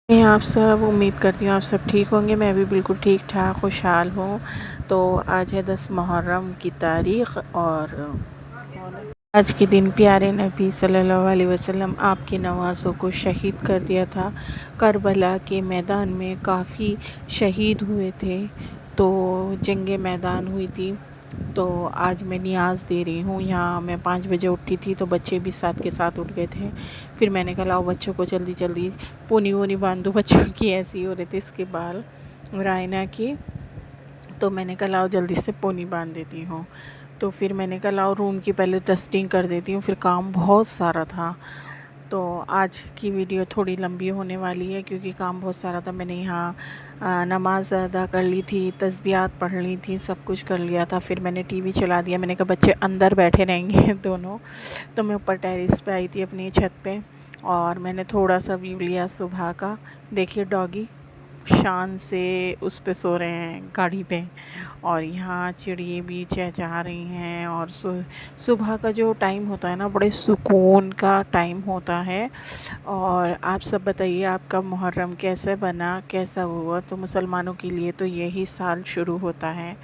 मैं आप सब उम्मीद करती हूँ आप सब ठीक होंगे। मैं भी बिल्कुल ठीक ठाक खुशहाल हूँ। तो आज है 10 मुहर्रम की तारीख़ और आज के दिन प्यारे नबी सल्लल्लाहु अलैहि वसल्लम आपकी नवाज़ों को शहीद कर दिया था। करबला के मैदान में काफ़ी शहीद हुए थे, तो जंग मैदान हुई थी। तो आज मैं नियाज़ दे रही हूँ। यहाँ मैं 5 बजे उठी थी, तो बच्चे भी साथ के साथ उठ गए थे। फिर मैंने कहा लाओ बच्चों को जल्दी जल्दी पोनी वोनी बांध दूँ, बच्चों की ऐसी हो रहे थे इसके बाल रायना की। तो मैंने कहा लाओ जल्दी से पोनी बांध देती हूँ। तो फिर मैंने कहा लाओ रूम की पहले डस्टिंग कर देती हूँ, फिर काम बहुत सारा था। तो आज की वीडियो थोड़ी लंबी होने वाली है क्योंकि काम बहुत सारा था। मैंने यहाँ नमाज अदा कर ली थी, तस्बीहात पढ़ ली थी, सब कुछ कर लिया था। फिर मैंने टीवी चला दिया। मैंने कहा बच्चे अंदर बैठे रहेंगे दोनों। तो मैं ऊपर टेरेस पे आई थी अपनी छत पे, और मैंने थोड़ा सा व्यू लिया सुबह का। देखिए डॉगी शान से उस पे सो रहे हैं गाड़ी पे, और यहाँ चिड़िए भी चहचहा रही हैं। और सुबह का जो टाइम होता है ना, बड़े सुकून का टाइम होता है। और आप सब बताइए आपका मुहर्रम कैसे बना, कैसा हुआ। तो मुसलमानों के लिए तो यही साल शुरू होता है,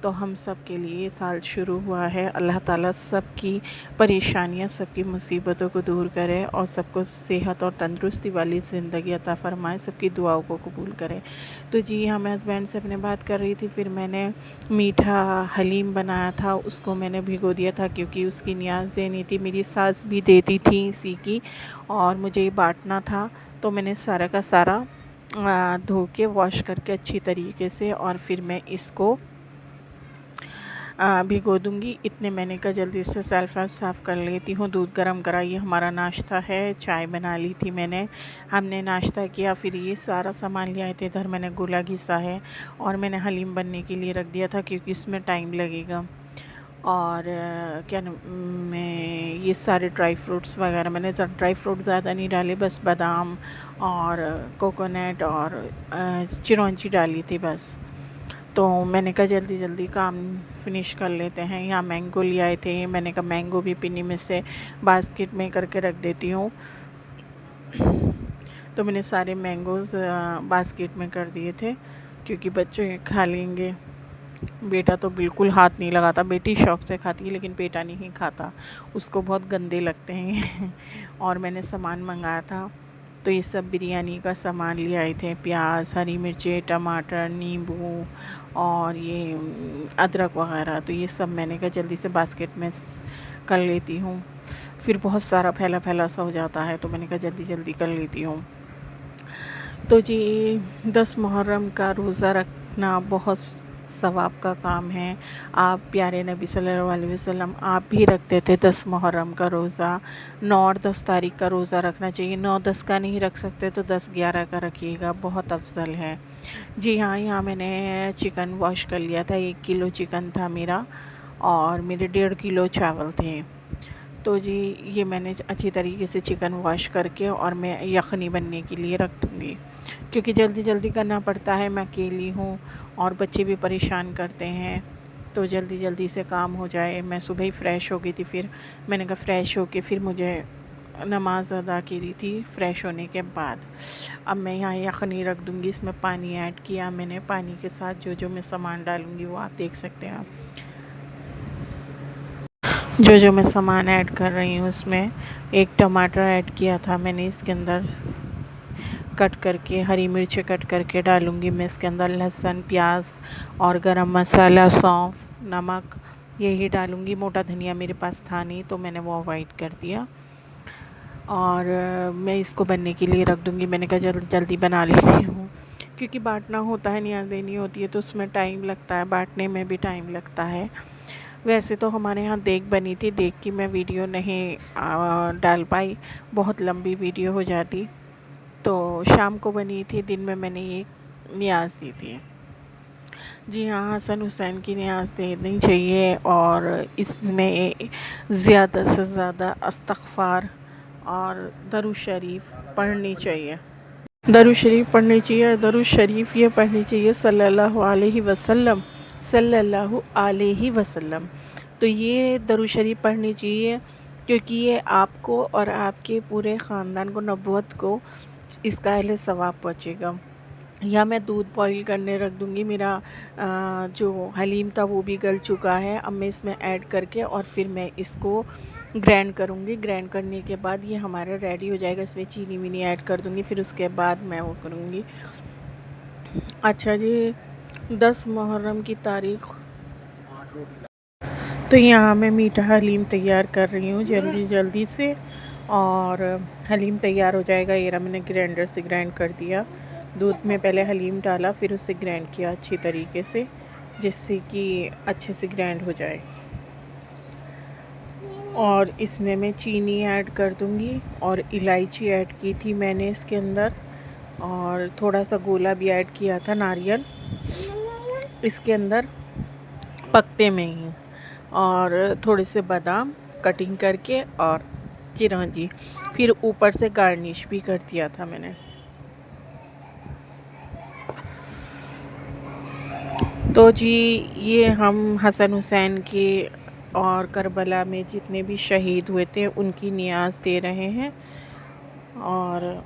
तो हम सब के लिए साल शुरू हुआ है। अल्लाह ताला सबकी परेशानियां, सबकी मुसीबतों को दूर करे और सबको सेहत और तंदुरुस्ती वाली ज़िंदगी अता फ़रमाए, सबकी दुआओं को कबूल करे। तो जी हाँ, मैं हस्बैंड से अपने बात कर रही थी। फिर मैंने मीठा हलीम बनाया था, उसको मैंने भिगो दिया था क्योंकि उसकी नियाज़ देनी थी। मेरी सास भी देती थी इसी की, और मुझे ये बांटना था। तो मैंने सारा का सारा धो के वॉश करके अच्छी तरीके से, और फिर मैं इसको भिगो दूँगी। इतने मैंने कहा जल्दी से सेल्फ साफ़ कर लेती हूँ। दूध गर्म कराइए, हमारा नाश्ता है। चाय बना ली थी मैंने, हमने नाश्ता किया। फिर ये सारा सामान ले आए थे इधर। मैंने गोला घिसा है और मैंने हलीम बनने के लिए रख दिया था क्योंकि इसमें टाइम लगेगा। और क्या नाम, मैं ये सारे ड्राई फ्रूट्स वगैरह, मैंने ड्राई फ्रूट ज़्यादा नहीं डाले, बस बादाम और कोकोनट और चिरौंजी डाली थी बस। तो मैंने कहा जल्दी जल्दी काम फिनिश कर लेते हैं। यहाँ मैंगो ले आए थे, मैंने कहा मैंगो भी पिन्नी में से बास्केट में करके रख देती हूँ। तो मैंने सारे मैंगोज़ बास्केट में कर दिए थे क्योंकि बच्चे खा लेंगे। बेटा तो बिल्कुल हाथ नहीं लगाता, बेटी शौक़ से खाती है लेकिन बेटा नहीं खाता, उसको बहुत गंदे लगते हैं। और मैंने सामान मंगाया था, तो ये सब बिरयानी का सामान ले आए थे। प्याज, हरी मिर्चें, टमाटर, नींबू और ये अदरक वगैरह। तो ये सब मैंने कहा जल्दी से बास्केट में कर लेती हूँ, फिर बहुत सारा फैला फैला सा हो जाता है। तो मैंने कहा जल्दी जल्दी कर लेती हूँ। तो जी 10 मुहर्रम का रोज़ा रखना बहुत सवाब का काम है। आप प्यारे नबी सल्लल्लाहु अलैहि वसल्लम आप भी रखते थे 10 मुहर्रम का रोज़ा। 9 और 10 तारीख़ का रोज़ा रखना चाहिए। 9-10 का नहीं रख सकते तो 10-11 का रखिएगा, बहुत अफजल है। जी हाँ, यहाँ मैंने चिकन वॉश कर लिया था। 1 किलो चिकन था मेरा, और मेरे 1.5 किलो चावल थे। तो जी ये मैंने अच्छी तरीके से चिकन वॉश करके और मैं यखनी बनने के लिए रख दूँगी क्योंकि जल्दी जल्दी करना पड़ता है। मैं अकेली हूँ और बच्चे भी परेशान करते हैं, तो जल्दी जल्दी से काम हो जाए। मैं सुबह ही फ़्रेश हो गई थी, फिर मैंने कहा फ़्रेश हो के फिर मुझे नमाज़ अदा की रही थी फ़्रेश होने के बाद। अब मैं यहाँ यखनी रख दूँगी। इसमें पानी ऐड किया मैंने, पानी के साथ जो जो मैं सामान डालूँगी वो आप देख सकते हैं। जो जो मैं सामान ऐड कर रही हूँ उसमें एक टमाटर ऐड किया था मैंने, इसके अंदर कट करके हरी मिर्च कट करके डालूँगी मैं इसके अंदर। लहसुन, प्याज और गरम मसाला, सौंफ, नमक यही डालूँगी। मोटा धनिया मेरे पास था नहीं तो मैंने वो अवॉइड कर दिया। और मैं इसको बनने के लिए रख दूँगी। मैंने कहा जल्दी जल्दी बना लेती हूँ क्योंकि बांटना होता है, नियाज़ देनी होती है, तो उसमें टाइम लगता है, बांटने में भी टाइम लगता है। वैसे तो हमारे यहाँ देग बनी थी, देग की मैं वीडियो नहीं डाल पाई, बहुत लंबी वीडियो हो जाती। तो शाम को बनी थी, दिन में मैंने ये नियाज़ दी थी। जी हाँ, हसन हुसैन की नियाज़ देनी चाहिए और इसमें ज़्यादा से ज़्यादा इस्तग़फ़ार और दरूद शरीफ पढ़नी चाहिए। दरूद शरीफ पढ़नी चाहिए, दरूद शरीफ ये पढ़नी चाहिए सल्लल्लाहु अलैहि वसल्लम, सल्लल्लाहु अलैहि वसल्लम। तो ये दरूद शरीफ पढ़नी चाहिए क्योंकि ये आपको और आपके पूरे ख़ानदान को, नबूवत को इसका अहले सवाब पहुँचेगा। या मैं दूध बॉईल करने रख दूँगी। मेरा जो हलीम था वो भी गल चुका है। अब मैं इसमें ऐड करके और फिर मैं इसको ग्राइंड करूँगी। ग्राइंड करने के बाद ये हमारा रेडी हो जाएगा। इसमें चीनी वीनी ऐड कर दूँगी, फिर उसके बाद मैं वो करूँगी। अच्छा जी, 10 मुहर्रम की तारीख़। तो यहाँ मैं मीठा हलीम तैयार कर रही हूँ जल्दी जल्दी से, और हलीम तैयार हो जाएगा। ये रहा, मैंने ग्राइंडर से ग्राइंड कर दिया। दूध में पहले हलीम डाला, फिर उसे ग्राइंड किया अच्छी तरीके से, जिससे कि अच्छे से ग्राइंड हो जाए। और इसमें मैं चीनी ऐड कर दूँगी और इलायची ऐड की थी मैंने इसके अंदर, और थोड़ा सा गोला भी ऐड किया था नारियल इसके अंदर पकते में ही, और थोड़े से बादाम कटिंग करके और चिरौंजी, फिर ऊपर से गार्निश भी कर दिया था मैंने। तो जी, ये हम हसन हुसैन के और करबला में जितने भी शहीद हुए थे उनकी नियाज़ दे रहे हैं। और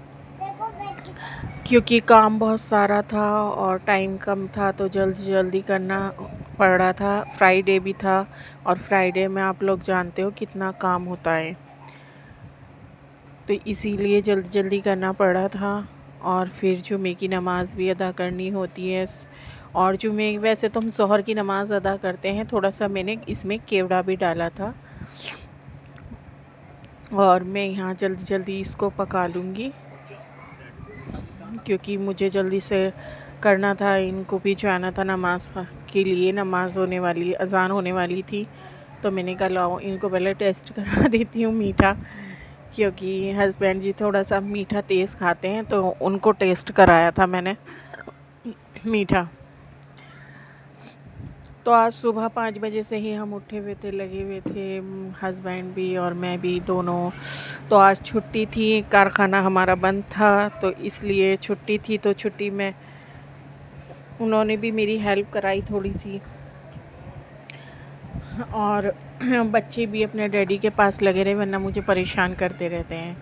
क्योंकि काम बहुत सारा था और टाइम कम था तो जल्दी जल्दी करना पड़ रहा था। फ्राइडे भी था, और फ्राइडे में आप लोग जानते हो कितना काम होता है, तो इसीलिए जल्दी जल्दी करना पड़ा था। और फिर जुमे की नमाज़ भी अदा करनी होती है। और जुमे वैसे तो हम ज़ोहर की नमाज़ अदा करते हैं, थोड़ा सा मैंने इसमें केवड़ा भी डाला था। और मैं यहाँ जल्दी जल्दी इसको पका लूँगी, क्योंकि मुझे जल्दी से करना था। इनको भी जाना था नमाज़ के लिए, नमाज़ होने वाली, अज़ान होने वाली थी। तो मैंने कहा लाओ इनको पहले टेस्ट करा देती हूँ मीठा, क्योंकि हस्बैंड जी थोड़ा सा मीठा तेज़ खाते हैं, तो उनको टेस्ट कराया था मैंने मीठा। तो आज सुबह 5 बजे से ही हम उठे हुए थे, लगे हुए थे, हस्बैंड भी और मैं भी दोनों। तो आज छुट्टी थी, कारखाना हमारा बंद था, तो इसलिए छुट्टी थी। तो छुट्टी में उन्होंने भी मेरी हेल्प कराई थोड़ी सी, और बच्चे भी अपने डैडी के पास लगे रहे, वरना मुझे परेशान करते रहते हैं।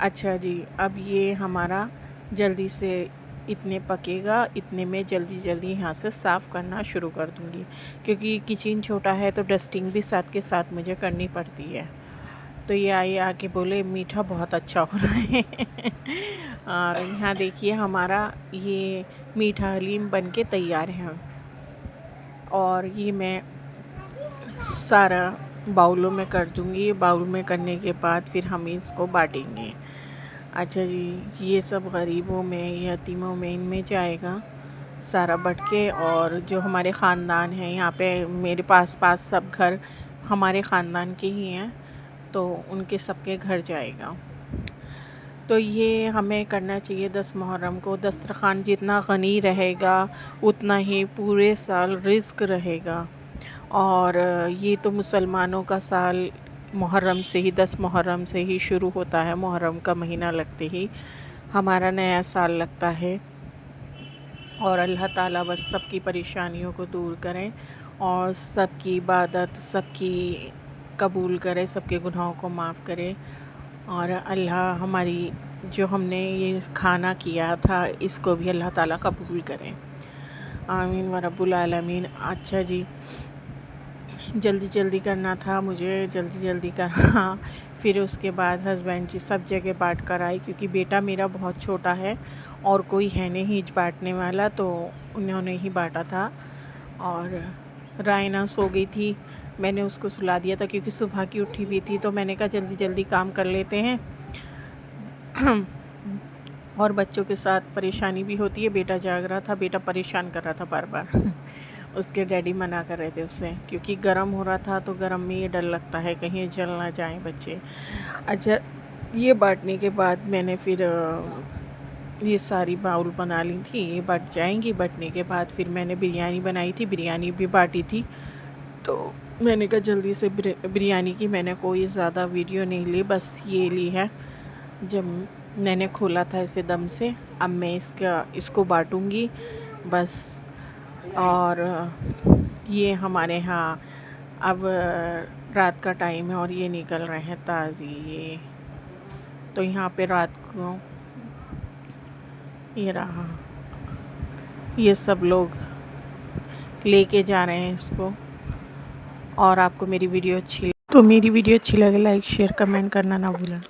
अच्छा जी, अब ये हमारा जल्दी से इतने पकेगा, इतने में जल्दी जल्दी यहाँ से साफ़ करना शुरू कर दूँगी, क्योंकि किचन छोटा है तो डस्टिंग भी साथ के साथ मुझे करनी पड़ती है। तो ये आए आके बोले मीठा बहुत अच्छा हो रहा है और यहाँ देखिए हमारा ये मीठा हलीम बन के तैयार है। और ये मैं सारा बाउलों में कर दूँगी। बाउल में करने के बाद फिर हम इसको बांटेंगे। अच्छा जी, ये सब गरीबों में, यतीमों में, इनमें जाएगा सारा बट के। और जो हमारे ख़ानदान हैं यहाँ पे, मेरे पास सब घर हमारे ख़ानदान के ही हैं, तो उनके सबके घर जाएगा। तो ये हमें करना चाहिए 10 मुहर्रम को। दस्तरख़्वान जितना गनी रहेगा उतना ही पूरे साल रिज़्क़ रहेगा। और ये तो मुसलमानों का साल मुहर्रम से ही, 10 मुहर्रम से ही शुरू होता है। मुहर्रम का महीना लगते ही हमारा नया साल लगता है। और अल्लाह ताला बस सबकी परेशानियों को दूर करें और सबकी इबादत सबकी कबूल करे, सबके गुनाहों को माफ़ करे। और अल्लाह हमारी जो हमने ये खाना किया था इसको भी अल्लाह ताला कबूल करें। आमीन व रब्बुल आलमीन। अच्छा जी, जल्दी जल्दी करना था मुझे, जल्दी जल्दी करना। फिर उसके बाद हस्बैंड जी सब जगह बांट कर आए, क्योंकि बेटा मेरा बहुत छोटा है और कोई है नहीं बांटने वाला, तो उन्होंने ही बांटा था। और रायना सो गई थी, मैंने उसको सुला दिया था, क्योंकि सुबह की उठी हुई थी। तो मैंने कहा जल्दी जल्दी काम कर लेते हैं और बच्चों के साथ परेशानी भी होती है। बेटा जाग रहा था, बेटा परेशान कर रहा था बार बार उसके डैडी मना कर रहे थे उससे, क्योंकि गर्म हो रहा था। तो गर्म में ये डर लगता है कहीं जल ना जाए बच्चे। अच्छा, ये बांटने के बाद मैंने फिर ये सारी बाउल बना ली थी, ये बट जाएंगी। बटने के बाद फिर मैंने बिरयानी बनाई थी, बिरयानी भी बांटी थी। तो मैंने कहा जल्दी से बिरयानी की मैंने कोई ज़्यादा वीडियो नहीं ली, बस ये ली है जब मैंने खोला था इसे दम से। अब मैं इसको बांटूँगी बस। और ये हमारे यहाँ अब रात का टाइम है और ये निकल रहे हैं ताज़ी ये। तो यहाँ पे रात को ये रहा, ये सब लोग लेके जा रहे हैं इसको। और आपको मेरी वीडियो अच्छी लगे लाइक शेयर कमेंट करना ना भूलें।